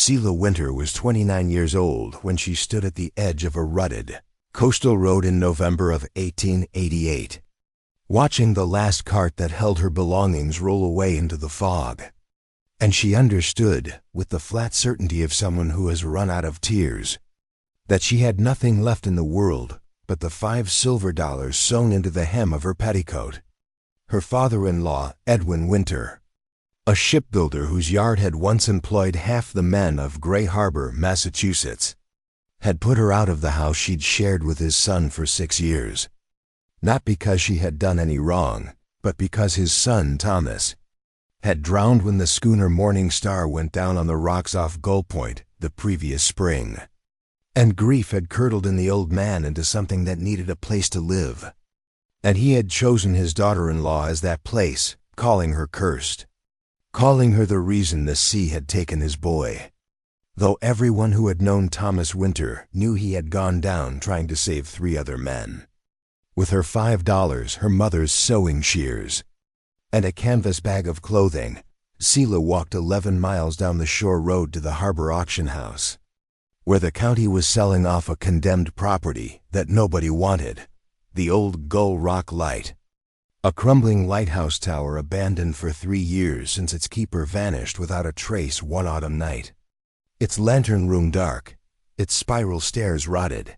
Selah Winter was 29 years old when she stood at the edge of a rutted coastal road in November of 1888, watching the last cart that held her belongings roll away into the fog. And she understood, with the flat certainty of someone who has run out of tears, that she had nothing left in the world but the $5 silver sewn into the hem of her petticoat. Her father-in-law, Edwin Winter, a shipbuilder whose yard had once employed half the men of Gray Harbor, Massachusetts, had put her out of the house she'd shared with his son for 6 years. Not because she had done any wrong, but because his son, Thomas, had drowned when the schooner Morning Star went down on the rocks off Gull Point the previous spring. And grief had curdled in the old man into something that needed a place to live. And he had chosen his daughter-in-law as that place, calling her cursed, calling her the reason the sea had taken his boy. Though everyone who had known Thomas Winter knew he had gone down trying to save 3 other men. With her $5, her mother's sewing shears, and a canvas bag of clothing, Selah walked 11 miles down the shore road to the harbor auction house, where the county was selling off a condemned property that nobody wanted, the old Gull Rock Light, a crumbling lighthouse tower abandoned for 3 years since its keeper vanished without a trace one autumn night. Its lantern room dark, its spiral stairs rotted,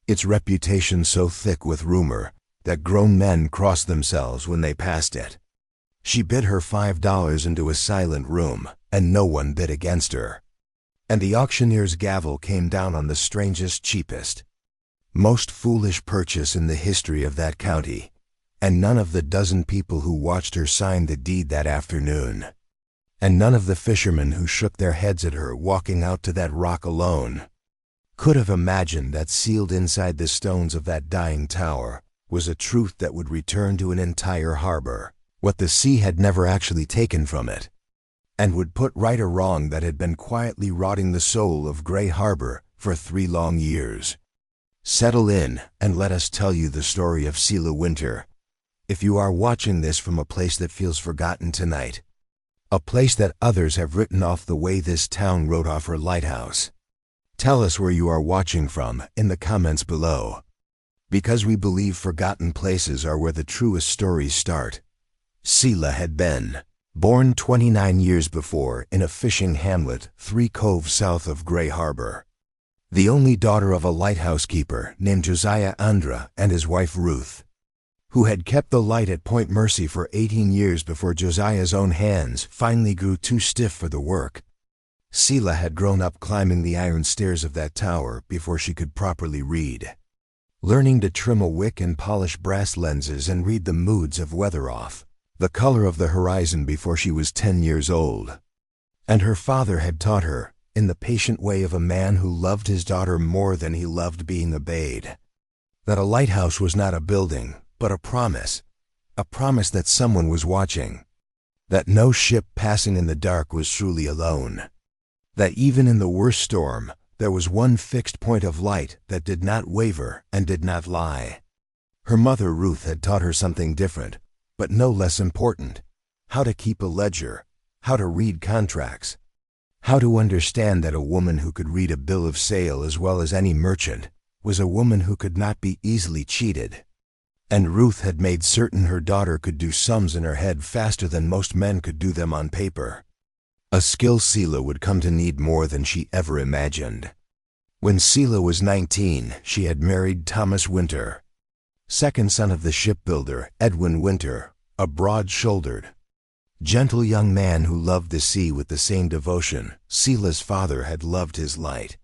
its reputation so thick with rumor that grown men crossed themselves when they passed it. She bid her $5 into a silent room, and no one bid against her. And the auctioneer's gavel came down on the strangest, cheapest, most foolish purchase in the history of that county, and none of the dozen people who watched her sign the deed that afternoon, and none of the fishermen who shook their heads at her walking out to that rock alone, could have imagined that sealed inside the stones of that dying tower was a truth that would return to an entire harbor what the sea had never actually taken from it, and would put right a wrong that had been quietly rotting the soul of Gray Harbor for 3 long years. Settle in and let us tell you the story of Selah Winter, if you are watching this from a place that feels forgotten tonight, a place that others have written off the way this town wrote off her lighthouse. Tell us where you are watching from in the comments below, because we believe forgotten places are where the truest stories start. Selah had been born 29 years before in a fishing hamlet 3 coves south of Gray Harbor, the only daughter of a lighthouse keeper named Josiah Andra and his wife Ruth, who had kept the light at Point Mercy for 18 years before Josiah's own hands finally grew too stiff for the work. Selah had grown up climbing the iron stairs of that tower before she could properly read, learning to trim a wick and polish brass lenses and read the moods of weather off the color of the horizon before she was 10 years old. And her father had taught her, in the patient way of a man who loved his daughter more than he loved being obeyed, that a lighthouse was not a building, but a promise that someone was watching, that no ship passing in the dark was truly alone, that even in the worst storm, there was one fixed point of light that did not waver and did not lie. Her mother Ruth had taught her something different, but no less important: how to keep a ledger, how to read contracts, how to understand that a woman who could read a bill of sale as well as any merchant was a woman who could not be easily cheated. And Ruth had made certain her daughter could do sums in her head faster than most men could do them on paper, a skill Selah would come to need more than she ever imagined. When Selah was 19, she had married Thomas Winter, second son of the shipbuilder Edwin Winter, a broad-shouldered, gentle young man who loved the sea with the same devotion Selah's father had loved his light.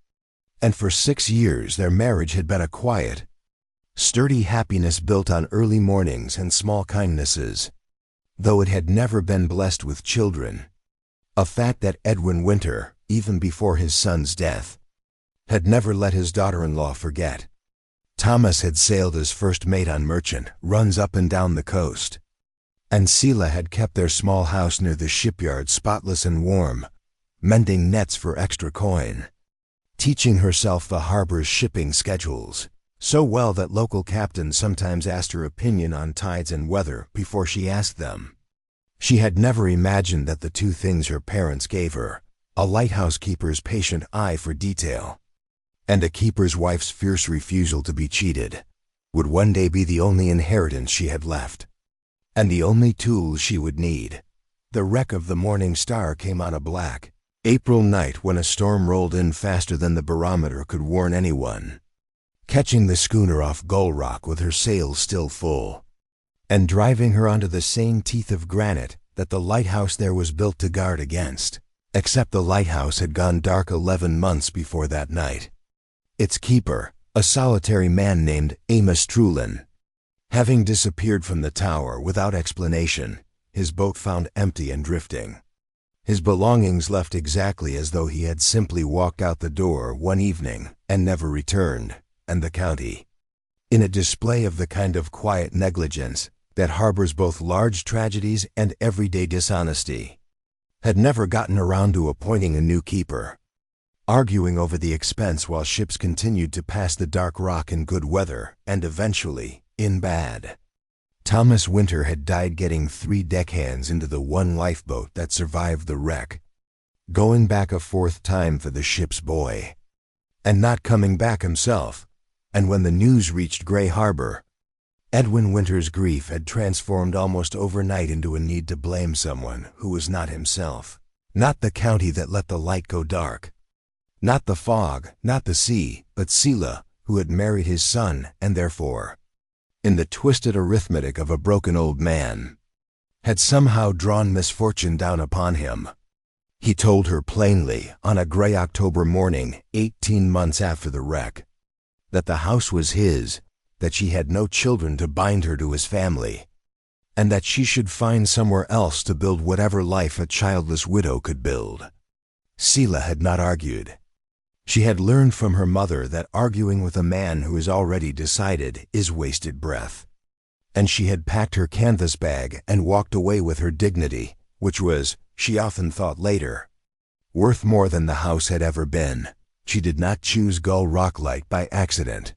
And for 6 years their marriage had been a quiet, sturdy happiness built on early mornings and small kindnesses, though it had never been blessed with children, a fact that Edwin Winter, even before his son's death, had never let his daughter-in-law forget. Thomas had sailed as first mate on merchant runs up and down the coast, and Selah had kept their small house near the shipyard spotless and warm, mending nets for extra coin, teaching herself the harbor's shipping schedules so well that local captains sometimes asked her opinion on tides and weather before she asked them. She had never imagined that the 2 things her parents gave her, a lighthouse keeper's patient eye for detail, and a keeper's wife's fierce refusal to be cheated, would one day be the only inheritance she had left, and the only tools she would need. The wreck of the Morning Star came on a black April night when a storm rolled in faster than the barometer could warn anyone, catching the schooner off Gull Rock with her sails still full, and driving her onto the same teeth of granite that the lighthouse there was built to guard against, except the lighthouse had gone dark 11 months before that night. Its keeper, a solitary man named Amos Trewellyn, having disappeared from the tower without explanation, his boat found empty and drifting. His belongings left exactly as though he had simply walked out the door one evening and never returned, and the county, in a display of the kind of quiet negligence that harbors both large tragedies and everyday dishonesty, had never gotten around to appointing a new keeper, arguing over the expense while ships continued to pass the dark rock in good weather and eventually in bad. Thomas Winter had died getting 3 deckhands into the one lifeboat that survived the wreck, going back a 4th time for the ship's buoy, and not coming back himself. And when the news reached Gray Harbor, Edwin Winter's grief had transformed almost overnight into a need to blame someone who was not himself. Not the county that let the light go dark, not the fog, not the sea, but Selah, who had married his son and therefore, in the twisted arithmetic of a broken old man, had somehow drawn misfortune down upon him. He told her plainly on a gray October morning 18 months after the wreck that the house was his, that she had no children to bind her to his family, and that she should find somewhere else to build whatever life a childless widow could build. Selah had not argued. She had learned from her mother that arguing with a man who is already decided is wasted breath, and she had packed her canvas bag and walked away with her dignity, which was, she often thought later, worth more than the house had ever been. She did not choose Gull Rock Light by accident.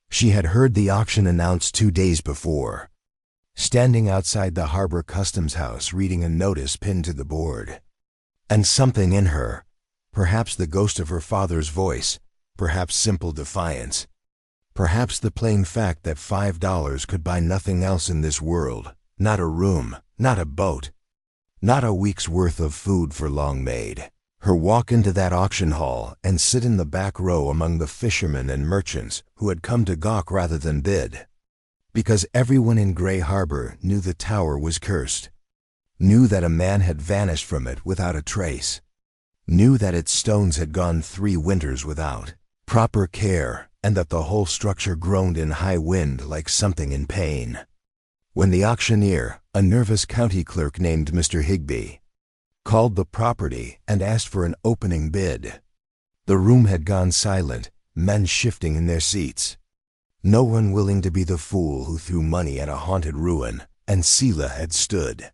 She had heard the auction announced 2 days before, standing outside the harbor customs house reading a notice pinned to the board, and something in her, perhaps the ghost of her father's voice, perhaps simple defiance, perhaps the plain fact that $5 could buy nothing else in this world, not a room, not a boat, not a week's worth of food for Longmaid, her walk into that auction hall and sit in the back row among the fishermen and merchants who had come to gawk rather than bid, because everyone in Gray Harbor knew the tower was cursed, knew that a man had vanished from it without a trace, knew that its stones had gone 3 winters without proper care, and that the whole structure groaned in high wind like something in pain. When the auctioneer, a nervous county clerk named Mr. Higby, called the property and asked for an opening bid, the room had gone silent, men shifting in their seats, no one willing to be the fool who threw money at a haunted ruin, and Selah had stood,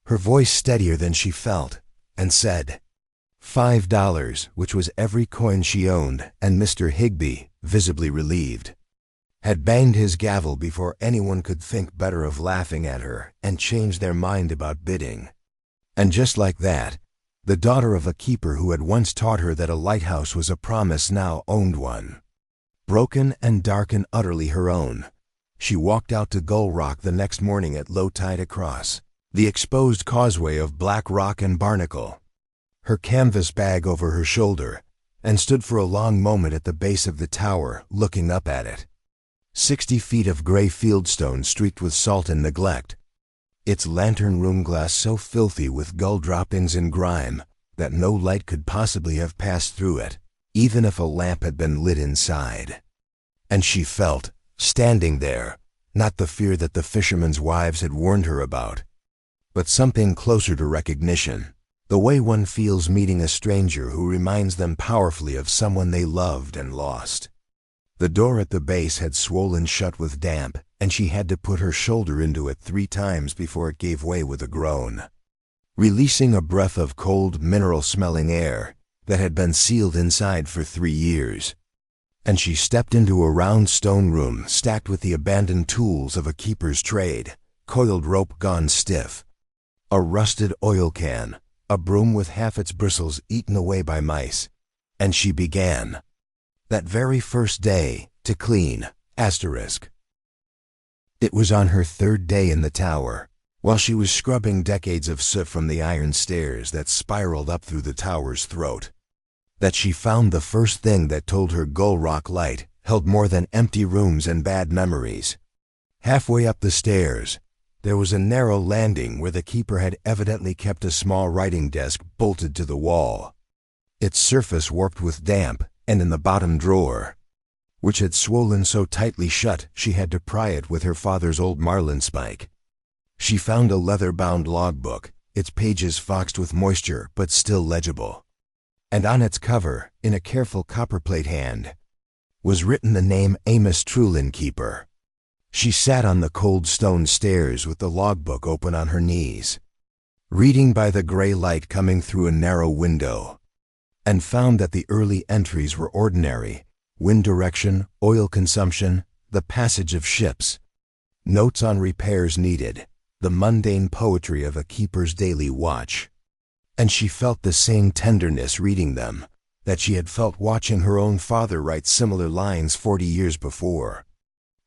her voice steadier than she felt, and said, $5, which was every coin she owned, and Mr. Higby, visibly relieved, had banged his gavel before anyone could think better of laughing at her and change their mind about bidding. And just like that, the daughter of a keeper who had once taught her that a lighthouse was a promise now owned one. Broken and dark and utterly her own, she walked out to Gull Rock the next morning at low tide across the exposed causeway of black rock and barnacle, her canvas bag over her shoulder, and stood for a long moment at the base of the tower looking up at it. 60 feet of gray fieldstone streaked with salt and neglect, its lantern room glass so filthy with gull droppings and grime that no light could possibly have passed through it, even if a lamp had been lit inside. And she felt, standing there, not the fear that the fishermen's wives had warned her about, but something closer to recognition, the way one feels meeting a stranger who reminds them powerfully of someone they loved and lost. The door at the base had swollen shut with damp, and she had to put her shoulder into it 3 times before it gave way with a groan, releasing a breath of cold, mineral-smelling air that had been sealed inside for 3 years. And she stepped into a round stone room stacked with the abandoned tools of a keeper's trade, coiled rope gone stiff, a rusted oil can, a broom with half its bristles eaten away by mice, and she began, that very first day, to clean, *. It was on her third day in the tower, while she was scrubbing decades of soot from the iron stairs that spiraled up through the tower's throat, that she found the first thing that told her Gull Rock Light held more than empty rooms and bad memories. Halfway up the stairs, there was a narrow landing where the keeper had evidently kept a small writing desk bolted to the wall, its surface warped with damp, and in the bottom drawer, which had swollen so tightly shut she had to pry it with her father's old marlinspike, she found a leather-bound logbook, its pages foxed with moisture but still legible. And on its cover, in a careful copperplate hand, was written the name Amos, Trewellyn keeper. She sat on the cold stone stairs with the logbook open on her knees, reading by the gray light coming through a narrow window, and found that the early entries were ordinary: wind direction, oil consumption, the passage of ships, notes on repairs needed, the mundane poetry of a keeper's daily watch. And she felt the same tenderness reading them that she had felt watching her own father write similar lines 40 years before.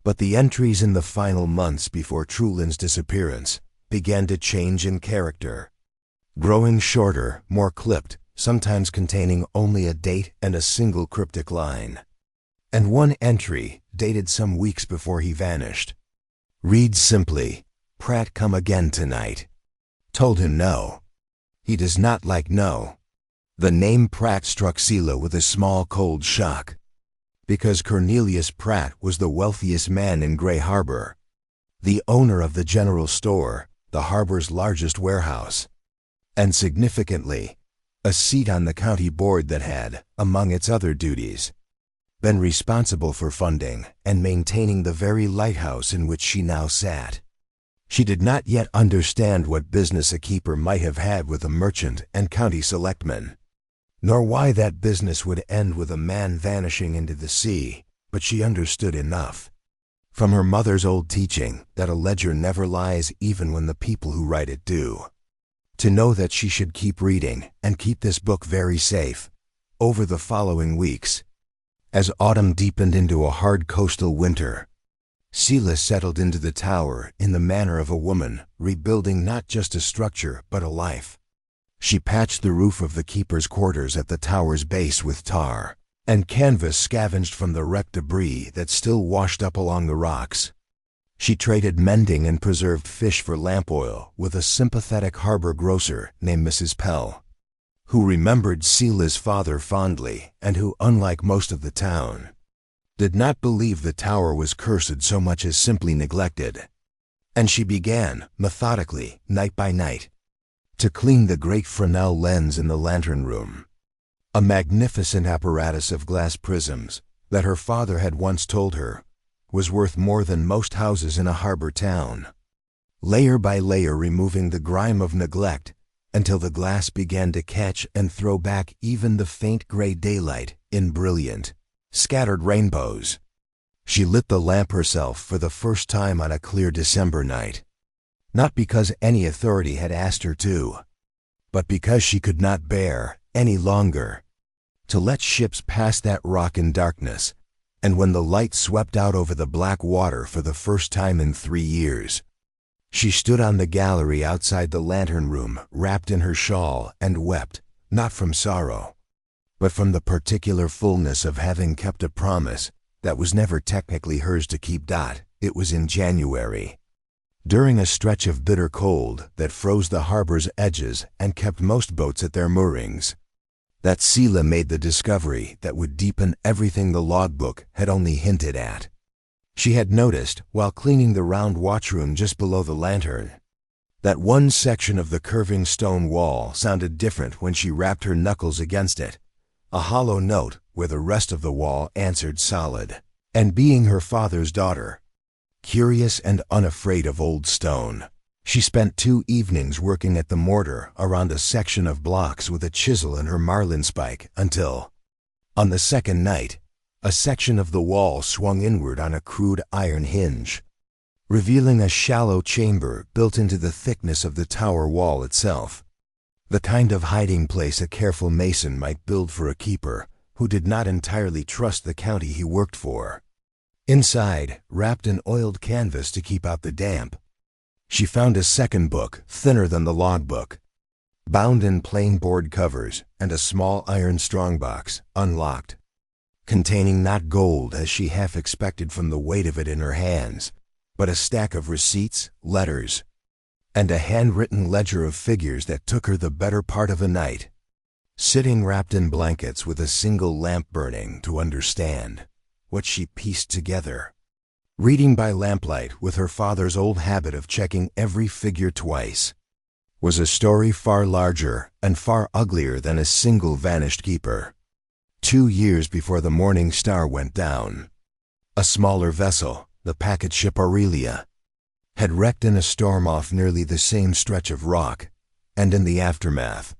But the entries in the final months before Trewellyn's disappearance began to change in character, growing shorter, more clipped, sometimes containing only a date and a single cryptic line. And one entry, dated some weeks before he vanished, reads simply, "Pratt come again tonight. Told him no. He does not like no." The name Pratt struck Selah with a small cold shock, because Cornelius Pratt was the wealthiest man in Gray Harbor, the owner of the general store, the harbor's largest warehouse, and significantly, a seat on the county board that had, among its other duties, been responsible for funding and maintaining the very lighthouse in which she now sat. She did not yet understand what business a keeper might have had with a merchant and county selectman, nor why that business would end with a man vanishing into the sea, but she understood enough, from her mother's old teaching, that a ledger never lies even when the people who write it do, to know that she should keep reading and keep this book very safe over the following weeks. As autumn deepened into a hard coastal winter, Selah settled into the tower in the manner of a woman rebuilding not just a structure but a life. She patched the roof of the keeper's quarters at the tower's base with tar and canvas scavenged from the wrecked debris that still washed up along the rocks. She traded mending and preserved fish for lamp oil with a sympathetic harbor grocer named Mrs. Pell, who remembered Selah's father fondly and who, unlike most of the town, did not believe the tower was cursed so much as simply neglected. And she began, methodically, night by night, to clean the great Fresnel lens in the lantern room, a magnificent apparatus of glass prisms that her father had once told her was worth more than most houses in a harbor town, layer by layer removing the grime of neglect until the glass began to catch and throw back even the faint gray daylight in brilliant, scattered rainbows. She lit the lamp herself for the first time on a clear December night, not because any authority had asked her to, but because she could not bear, any longer, to let ships pass that rock in darkness. And when the light swept out over the black water for the first time in 3 years, she stood on the gallery outside the lantern room, wrapped in her shawl, and wept, not from sorrow, but from the particular fullness of having kept a promise that was never technically hers to keep. It was in January, during a stretch of bitter cold that froze the harbor's edges and kept most boats at their moorings, that Selah made the discovery that would deepen everything the logbook had only hinted at. She had noticed, while cleaning the round watchroom just below the lantern, that one section of the curving stone wall sounded different when she rapped her knuckles against it, a hollow note where the rest of the wall answered solid. And being her father's daughter, curious and unafraid of old stone, she spent 2 evenings working at the mortar around a section of blocks with a chisel and her marlinspike until, on the second night, a section of the wall swung inward on a crude iron hinge, revealing a shallow chamber built into the thickness of the tower wall itself. The kind of hiding place a careful mason might build for a keeper who did not entirely trust the county he worked for. Inside, wrapped in oiled canvas to keep out the damp, she found a second book, thinner than the logbook, bound in plain board covers, and a small iron strongbox, unlocked, containing not gold as she half expected from the weight of it in her hands, but a stack of receipts, letters, and a handwritten ledger of figures that took her the better part of a night, sitting wrapped in blankets with a single lamp burning to understand what she pieced together. Reading by lamplight with her father's old habit of checking every figure twice was a story far larger and far uglier than a single vanished keeper. 2 years before the Morning Star went down, a smaller vessel, the packet ship Aurelia, had wrecked in a storm off nearly the same stretch of rock, and in the aftermath,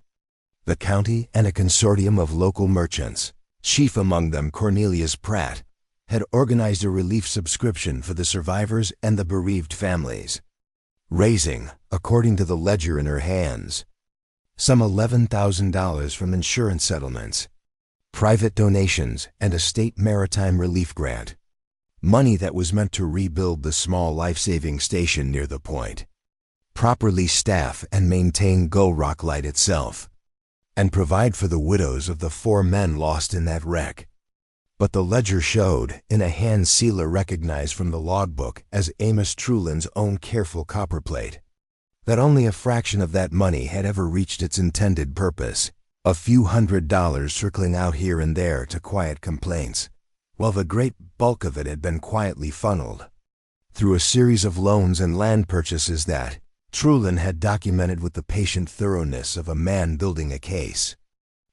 the county and a consortium of local merchants, chief among them Cornelius Pratt, had organized a relief subscription for the survivors and the bereaved families, raising, according to the ledger in her hands, some $11,000 from insurance settlements, private donations, and a state maritime relief grant. Money that was meant to rebuild the small life-saving station near the point, properly staff and maintain Gull Rock Light itself, and provide for the widows of the 4 men lost in that wreck. But the ledger showed, in a hand Selah recognized from the logbook as Amos Trewellyn's own careful copperplate, that only a fraction of that money had ever reached its intended purpose, a few $100s trickling out here and there to quiet complaints, while the great bulk of it had been quietly funneled through a series of loans and land purchases that Trewellyn had documented with the patient thoroughness of a man building a case,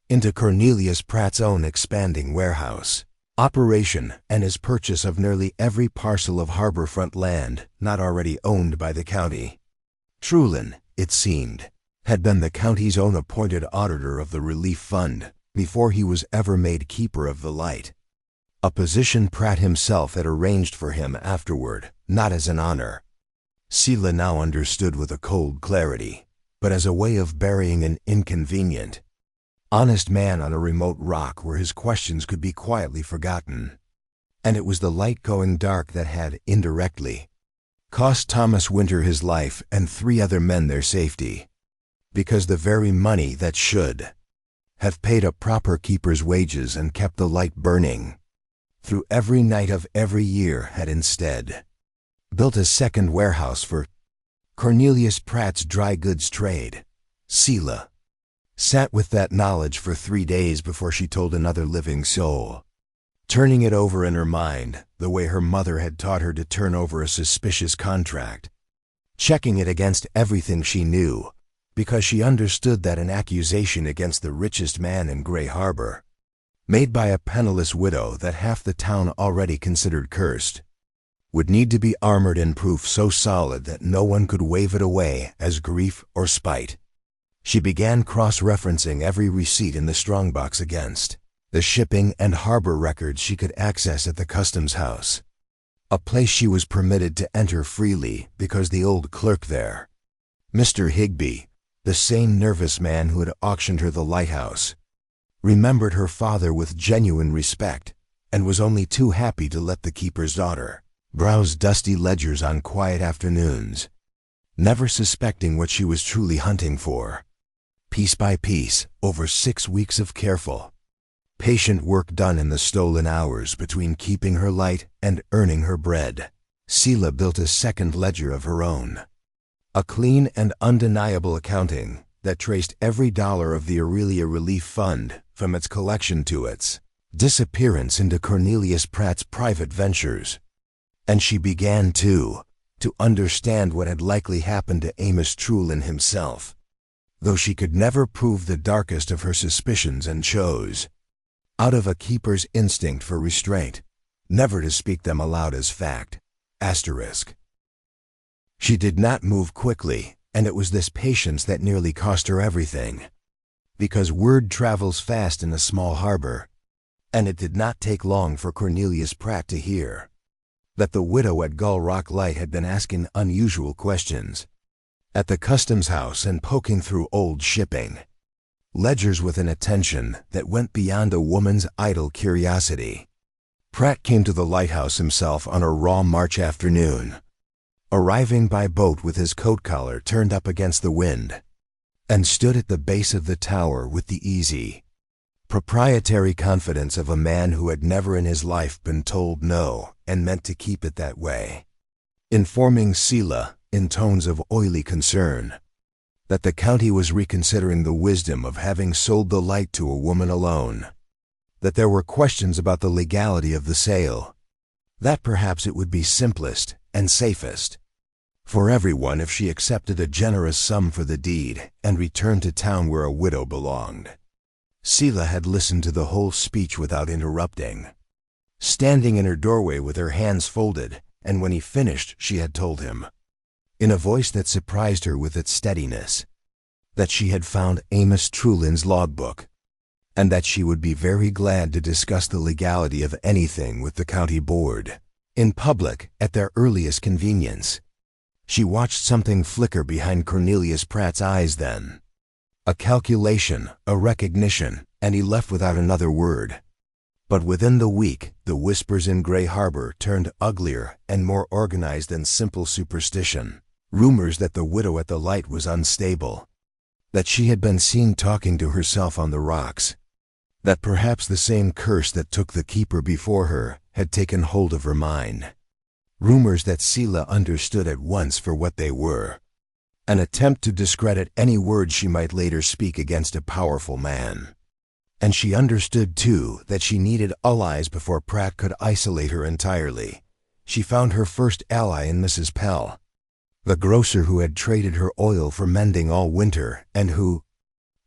into Cornelius Pratt's own expanding warehouse operation and his purchase of nearly every parcel of harborfront land not already owned by the county. Trewellyn, it seemed, had been the county's own appointed auditor of the relief fund before he was ever made keeper of the light, a position Pratt himself had arranged for him afterward, not as an honor, Selah now understood with a cold clarity, but as a way of burying an inconvenient, honest man on a remote rock where his questions could be quietly forgotten. And it was the light going dark that had, indirectly, cost Thomas Winter his life and 3 other men their safety, because the very money that should have paid a proper keeper's wages and kept the light burning through every night of every year had instead built a second warehouse for Cornelius Pratt's dry goods trade. Selah sat with that knowledge for 3 days before she told another living soul, turning it over in her mind the way her mother had taught her to turn over a suspicious contract, checking it against everything she knew, because she understood that an accusation against the richest man in Gray Harbor, made by a penniless widow that half the town already considered cursed, would need to be armored in proof so solid that no one could wave it away as grief or spite. She began cross-referencing every receipt in the strongbox against the shipping and harbor records she could access at the customs house, a place she was permitted to enter freely because the old clerk there, Mr. Higbee, the same nervous man who had auctioned her the Lighthouse, remembered her father with genuine respect and was only too happy to let the keeper's daughter browse dusty ledgers on quiet afternoons, never suspecting what she was truly hunting for. Piece by piece, over 6 weeks of careful, patient work done in the stolen hours between keeping her light and earning her bread, Selah built a second ledger of her own, a clean and undeniable accounting that traced every dollar of the Aurelia Relief Fund from its collection to its disappearance into Cornelius Pratt's private ventures. And she began, too, to understand what had likely happened to Amos Trewellyn himself, though she could never prove the darkest of her suspicions and chose, out of a keeper's instinct for restraint, never to speak them aloud as fact. Asterisk. She did not move quickly, and it was this patience that nearly cost her everything, because word travels fast in a small harbor, and it did not take long for Cornelius Pratt to hear that the widow at Gull Rock Light had been asking unusual questions at the customs house and poking through old shipping ledgers with an attention that went beyond a woman's idle curiosity. Pratt came to the lighthouse himself on a raw March afternoon, arriving by boat with his coat collar turned up against the wind, and stood at the base of the tower with the easy, proprietary confidence of a man who had never in his life been told no and meant to keep it that way, informing Selah, in tones of oily concern, that the county was reconsidering the wisdom of having sold the light to a woman alone, that there were questions about the legality of the sale, that perhaps it would be simplest and safest for everyone if she accepted a generous sum for the deed and returned to town where a widow belonged. Selah had listened to the whole speech without interrupting, standing in her doorway with her hands folded, and when he finished she had told him, in a voice that surprised her with its steadiness, that she had found Amos Trewellyn's logbook, and that she would be very glad to discuss the legality of anything with the county board, in public, at their earliest convenience. She watched something flicker behind Cornelius Pratt's eyes then. A calculation, a recognition, and he left without another word. But within the week, the whispers in Grey Harbor turned uglier and more organized than simple superstition. Rumors that the widow at the light was unstable, that she had been seen talking to herself on the rocks, that perhaps the same curse that took the keeper before her had taken hold of her mind. Rumors that Selah understood at once for what they were, an attempt to discredit any words she might later speak against a powerful man. And she understood, too, that she needed allies before Pratt could isolate her entirely. She found her first ally in Mrs. Pell, the grocer who had traded her oil for mending all winter, and who,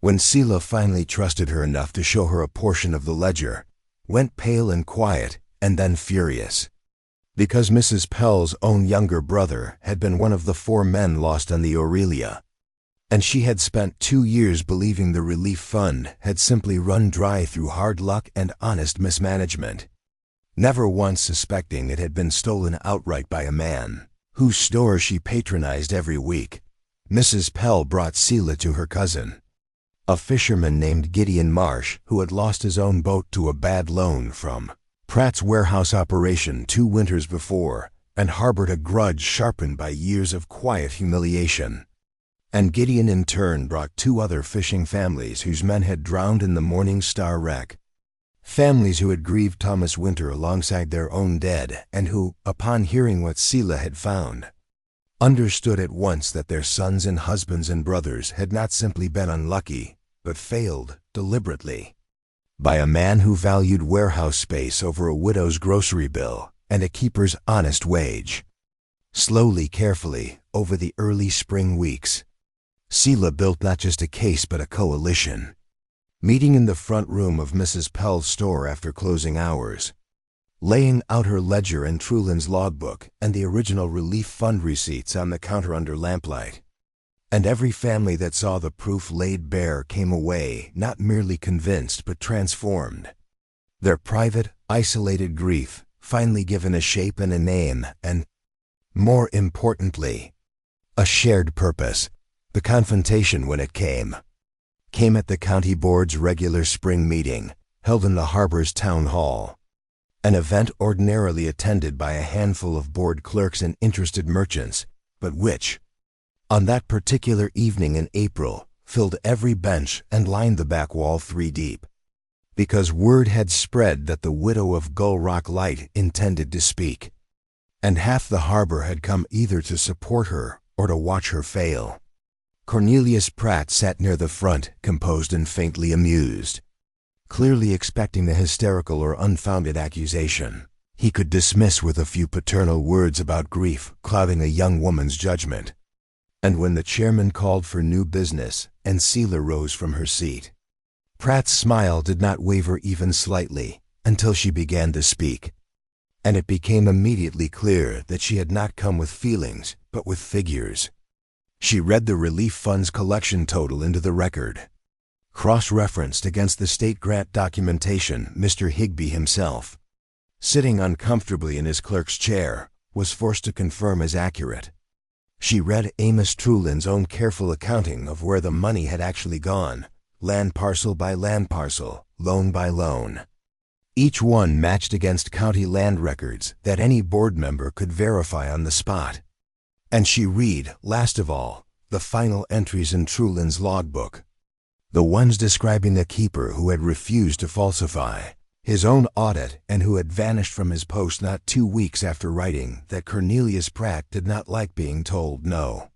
when Selah finally trusted her enough to show her a portion of the ledger, went pale and quiet, and then furious, because Mrs. Pell's own younger brother had been one of the 4 men lost on the Aurelia, and she had spent 2 years believing the relief fund had simply run dry through hard luck and honest mismanagement, never once suspecting it had been stolen outright by a man whose store she patronized every week. Mrs. Pell brought Selah to her cousin, a fisherman named Gideon Marsh, who had lost his own boat to a bad loan from Pratt's warehouse operation 2 winters before, and harbored a grudge sharpened by years of quiet humiliation. And Gideon in turn brought 2 other fishing families whose men had drowned in the Morning Star wreck, families who had grieved Thomas Winter alongside their own dead, and who, upon hearing what Selah had found, understood at once that their sons and husbands and brothers had not simply been unlucky, but failed deliberately by a man who valued warehouse space over a widow's grocery bill and a keeper's honest wage. Slowly, carefully, over the early spring weeks, Selah built not just a case but a coalition, meeting in the front room of Mrs. Pell's store after closing hours, laying out her ledger and Trewellyn's logbook and the original relief fund receipts on the counter under lamplight. And every family that saw the proof laid bare came away not merely convinced but transformed, their private, isolated grief finally given a shape and a name and, more importantly, a shared purpose. The confrontation, when it came at the county board's regular spring meeting, held in the harbor's town hall, an event ordinarily attended by a handful of board clerks and interested merchants, but which, on that particular evening in April, filled every bench and lined the back wall 3 deep, because word had spread that the widow of Gull Rock Light intended to speak, and half the harbor had come either to support her or to watch her fail. Cornelius Pratt sat near the front, composed and faintly amused, clearly expecting the hysterical or unfounded accusation he could dismiss with a few paternal words about grief clouding a young woman's judgment. And when the chairman called for new business and Selah rose from her seat, Pratt's smile did not waver even slightly until she began to speak, and it became immediately clear that she had not come with feelings but with figures. She read the relief fund's collection total into the record, cross-referenced against the state grant documentation. Mr. Higby himself, sitting uncomfortably in his clerk's chair, was forced to confirm as accurate. She read Amos Trewellyn's own careful accounting of where the money had actually gone, land parcel by land parcel, loan by loan. Each one matched against county land records that any board member could verify on the spot. And she read, last of all, the final entries in Trewellyn's logbook. The ones describing the keeper who had refused to falsify his own audit and who had vanished from his post not 2 weeks after writing that Cornelius Pratt did not like being told no.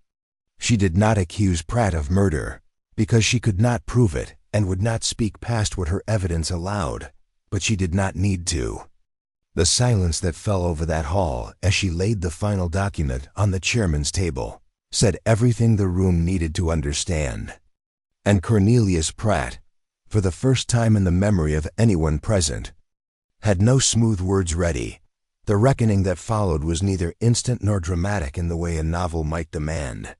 She did not accuse Pratt of murder, because she could not prove it and would not speak past what her evidence allowed, but she did not need to. The silence that fell over that hall as she laid the final document on the chairman's table said everything the room needed to understand. And Cornelius Pratt, for the first time in the memory of anyone present, had no smooth words ready. The reckoning that followed was neither instant nor dramatic in the way a novel might demand.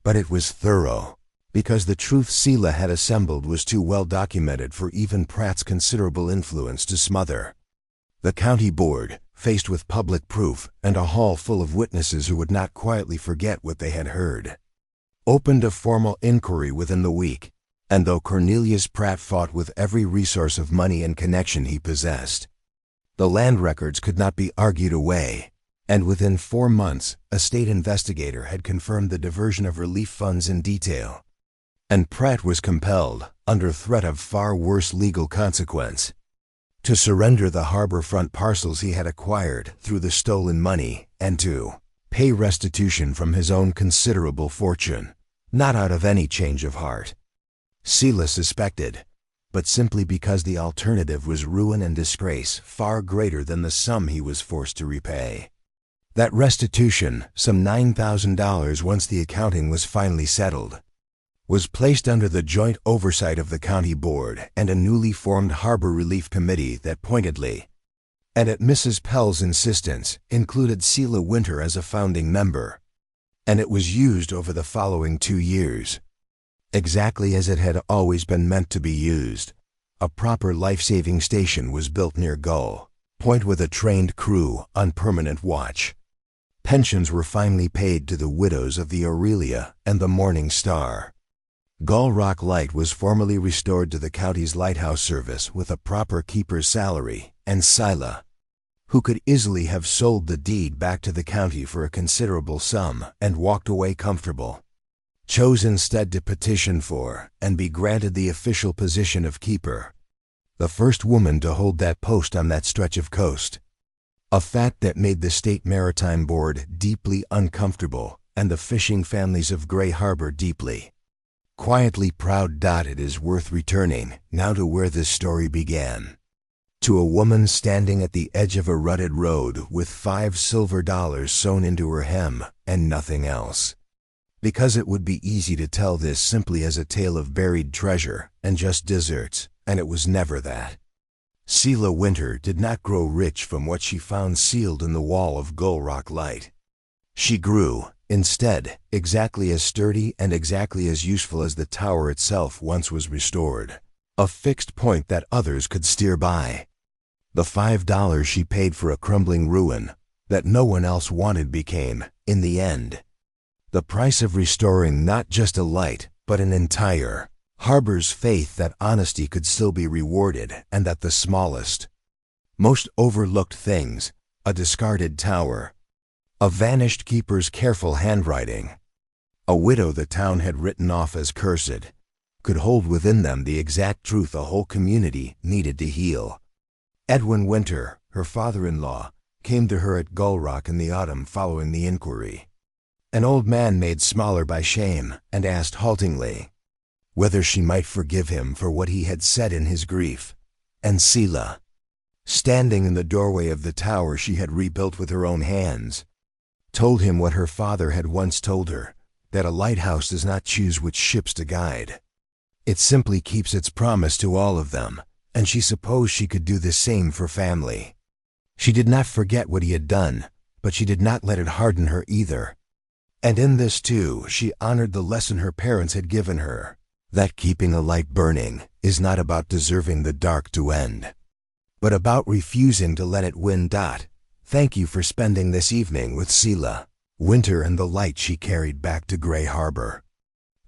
But it was thorough, because the truth Selah had assembled was too well documented for even Pratt's considerable influence to smother. The county board, faced with public proof and a hall full of witnesses who would not quietly forget what they had heard, opened a formal inquiry within the week, and though Cornelius Pratt fought with every resource of money and connection he possessed, the land records could not be argued away, and within 4 months a state investigator had confirmed the diversion of relief funds in detail, and Pratt was compelled, under threat of far worse legal consequence, to surrender the harborfront parcels he had acquired through the stolen money and to pay restitution from his own considerable fortune, not out of any change of heart, Selah suspected, but simply because the alternative was ruin and disgrace far greater than the sum he was forced to repay. That restitution, some $9,000 once the accounting was finally settled, was placed under the joint oversight of the county board and a newly formed harbor relief committee that pointedly, and at Mrs. Pell's insistence, included Selah Winter as a founding member, and it was used over the following 2 years, exactly as it had always been meant to be used. A proper life-saving station was built near Gull Point with a trained crew on permanent watch. Pensions were finally paid to the widows of the Aurelia and the Morning Star. Gull Rock Light was formally restored to the county's lighthouse service with a proper keeper's salary, and Selah, who could easily have sold the deed back to the county for a considerable sum and walked away comfortable, chose instead to petition for and be granted the official position of keeper, the first woman to hold that post on that stretch of coast, a fact that made the State Maritime Board deeply uncomfortable and the fishing families of Gray Harbor deeply quietly proud. It is worth returning now to where this story began, to a woman standing at the edge of a rutted road with $5 silver sewn into her hem and nothing else. Because it would be easy to tell this simply as a tale of buried treasure and just deserts, and it was never that. Selah Winter did not grow rich from what she found sealed in the wall of Gull Rock Light. She grew, instead, exactly as sturdy and exactly as useful as the tower itself once was restored, a fixed point that others could steer by. The $5 she paid for a crumbling ruin that no one else wanted became, in the end, the price of restoring not just a light, but an entire harbor's faith that honesty could still be rewarded and that the smallest, most overlooked things, a discarded tower, a vanished keeper's careful handwriting, a widow the town had written off as cursed, could hold within them the exact truth a whole community needed to heal. Edwin Winter, her father-in-law, came to her at Gull Rock in the autumn following the inquiry, an old man made smaller by shame, and asked haltingly whether she might forgive him for what he had said in his grief. And Selah, standing in the doorway of the tower she had rebuilt with her own hands, told him what her father had once told her, that a lighthouse does not choose which ships to guide. It simply keeps its promise to all of them, and she supposed she could do the same for family. She did not forget what he had done, but she did not let it harden her either. And in this too she honored the lesson her parents had given her, that keeping a light burning is not about deserving the dark to end, but about refusing to let it win. Thank you for spending this evening with Selah Winter and the light she carried back to Gray Harbor.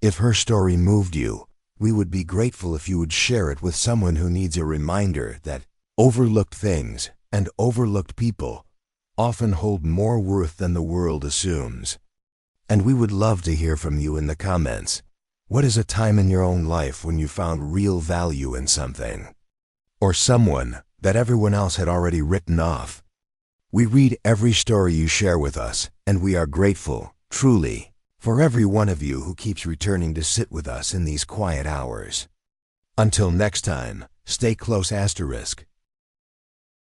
If her story moved you, We would be grateful if you would share it with someone who needs a reminder that overlooked things and overlooked people often hold more worth than the world assumes. And we would love to hear from you in the comments. What is a time in your own life when you found real value in something? Or someone that everyone else had already written off? We read every story you share with us, and we are grateful, truly, for every one of you who keeps returning to sit with us in these quiet hours. Until next time, stay close, asterisk.